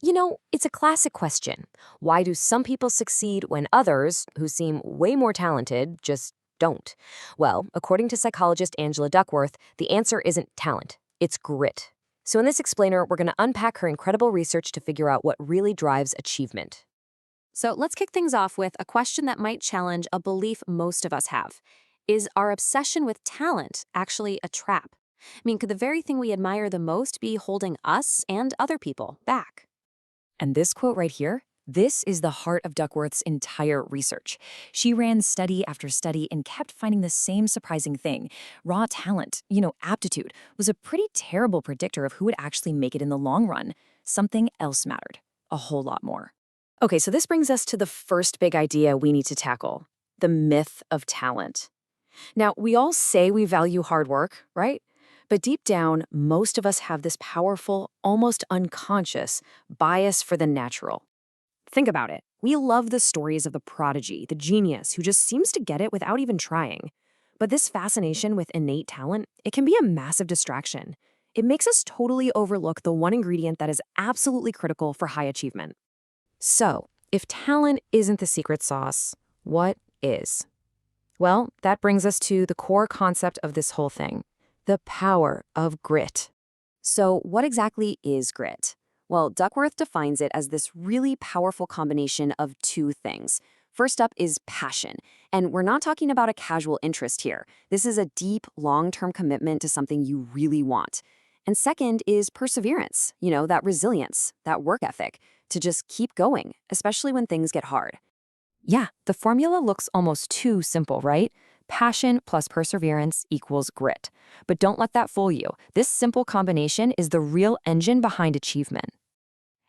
It's a classic question. Why do some people succeed when others, who seem way more talented, just don't? Well, according to psychologist Angela Duckworth, the answer isn't talent, it's grit. So, in this explainer, we're going to unpack her incredible research to figure out what really drives achievement. So, let's kick things off with a question that might challenge a belief most of us have. Is our obsession with talent actually a trap? Could the very thing we admire the most be holding us and other people back? And this quote right here, this is the heart of Duckworth's entire research. She ran study after study and kept finding the same surprising thing. Raw talent, aptitude, was a pretty terrible predictor of who would actually make it in the long run. Something else mattered, a whole lot more. Okay, so this brings us to the first big idea we need to tackle, the myth of talent. Now, we all say we value hard work, right? But deep down, most of us have this powerful, almost unconscious bias for the natural. Think about it. We love the stories of the prodigy, the genius who just seems to get it without even trying. But this fascination with innate talent, it can be a massive distraction. It makes us totally overlook the one ingredient that is absolutely critical for high achievement. So, if talent isn't the secret sauce, what is? Well, that brings us to the core concept of this whole thing. The power of grit. So, what exactly is grit? Well, Duckworth defines it as this really powerful combination of two things. First up is passion. And we're not talking about a casual interest here. This is a deep, long-term commitment to something you really want. And second is perseverance, that resilience, that work ethic, to just keep going, especially when things get hard. Yeah, the formula looks almost too simple, right? Passion plus perseverance equals grit. But don't let that fool you. This simple combination is the real engine behind achievement.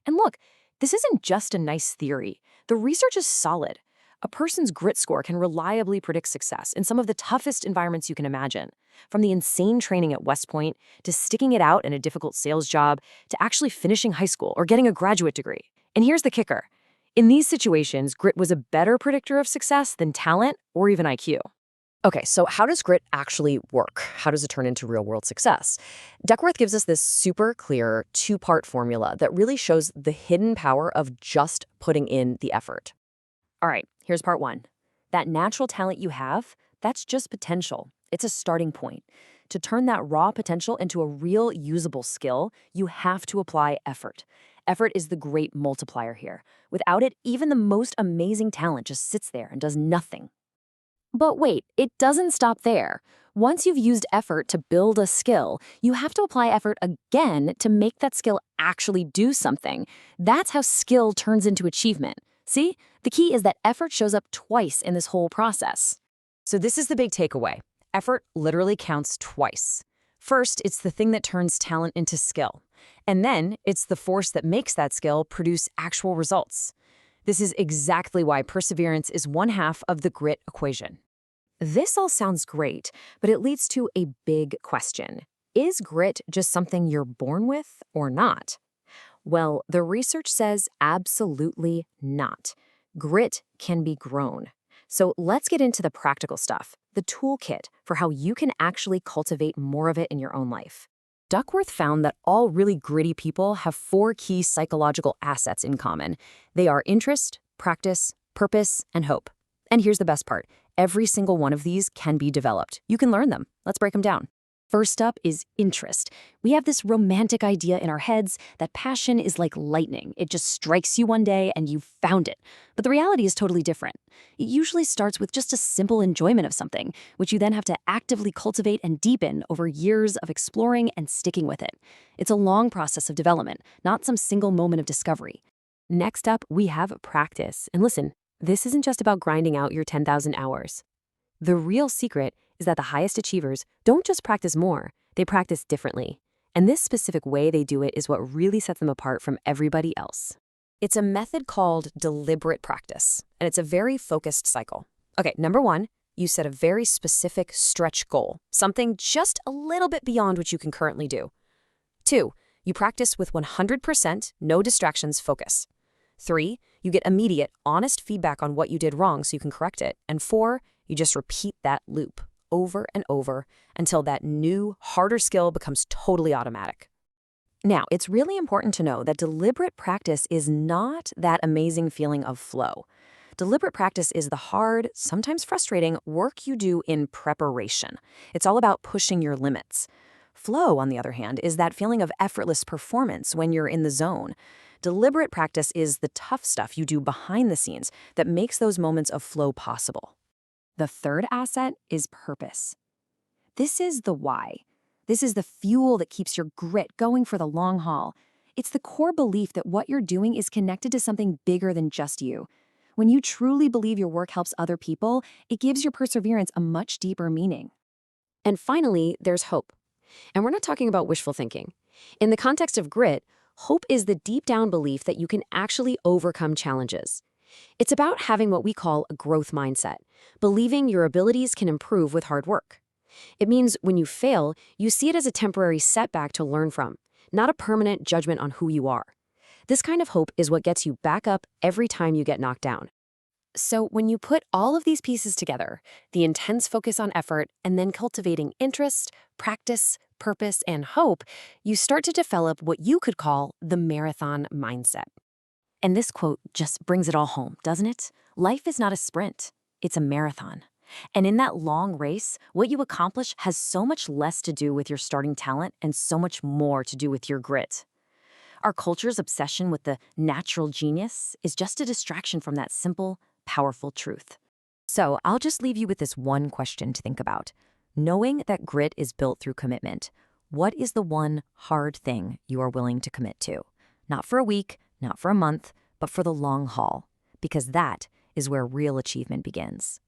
And look, this isn't just a nice theory. The research is solid. A person's grit score can reliably predict success in some of the toughest environments you can imagine. From the insane training at West Point, to sticking it out in a difficult sales job, to actually finishing high school or getting a graduate degree. And here's the kicker. In these situations, grit was a better predictor of success than talent or even IQ. Okay, so how does grit actually work? How does it turn into real-world success? Duckworth gives us this super clear two-part formula that really shows the hidden power of just putting in the effort. All right, here's part one. That natural talent you have, that's just potential. It's a starting point. To turn that raw potential into a real usable skill, you have to apply effort. Effort is the great multiplier here. Without it, even the most amazing talent just sits there and does nothing. But wait, it doesn't stop there. Once you've used effort to build a skill, you have to apply effort again to make that skill actually do something. That's how skill turns into achievement. See? The key is that effort shows up twice in this whole process. So this is the big takeaway. Effort literally counts twice. First, it's the thing that turns talent into skill. And then, it's the force that makes that skill produce actual results. This is exactly why perseverance is one half of the grit equation. This all sounds great, but it leads to a big question. Is grit just something you're born with or not? Well, the research says absolutely not. Grit can be grown. So let's get into the practical stuff, the toolkit for how you can actually cultivate more of it in your own life. Duckworth found that all really gritty people have four key psychological assets in common. They are interest, practice, purpose, and hope. And here's the best part. Every single one of these can be developed. You can learn them. Let's break them down. First up is interest. We have this romantic idea in our heads that passion is like lightning. It just strikes you one day and you've found it. But the reality is totally different. It usually starts with just a simple enjoyment of something, which you then have to actively cultivate and deepen over years of exploring and sticking with it. It's a long process of development, not some single moment of discovery. Next up, we have practice. And listen, this isn't just about grinding out your 10,000 hours. The real secret is that the highest achievers don't just practice more, they practice differently. And this specific way they do it is what really sets them apart from everybody else. It's a method called deliberate practice, and it's a very focused cycle. Okay, number one, you set a very specific stretch goal, something just a little bit beyond what you can currently do. Two, you practice with 100% no distractions focus. Three, you get immediate, honest feedback on what you did wrong so you can correct it. And four, you just repeat that loop over and over until that new, harder skill becomes totally automatic. Now, it's really important to know that deliberate practice is not that amazing feeling of flow. Deliberate practice is the hard, sometimes frustrating work you do in preparation. It's all about pushing your limits. Flow, on the other hand, is that feeling of effortless performance when you're in the zone. Deliberate practice is the tough stuff you do behind the scenes that makes those moments of flow possible. The third asset is purpose. This is the why. This is the fuel that keeps your grit going for the long haul. It's the core belief that what you're doing is connected to something bigger than just you. When you truly believe your work helps other people, it gives your perseverance a much deeper meaning. And finally, there's hope. And we're not talking about wishful thinking. In the context of grit, hope is the deep down belief that you can actually overcome challenges. It's about having what we call a growth mindset, believing your abilities can improve with hard work. It means when you fail, you see it as a temporary setback to learn from, not a permanent judgment on who you are. This kind of hope is what gets you back up every time you get knocked down. So when you put all of these pieces together, the intense focus on effort and then cultivating interest, practice, purpose, and hope, you start to develop what you could call the marathon mindset. And this quote just brings it all home, doesn't it? Life is not a sprint, it's a marathon. And in that long race, what you accomplish has so much less to do with your starting talent and so much more to do with your grit. Our culture's obsession with the natural genius is just a distraction from that simple, powerful truth. So I'll just leave you with this one question to think about. Knowing that grit is built through commitment, what is the one hard thing you are willing to commit to? Not for a week, not for a month, but for the long haul. Because that is where real achievement begins.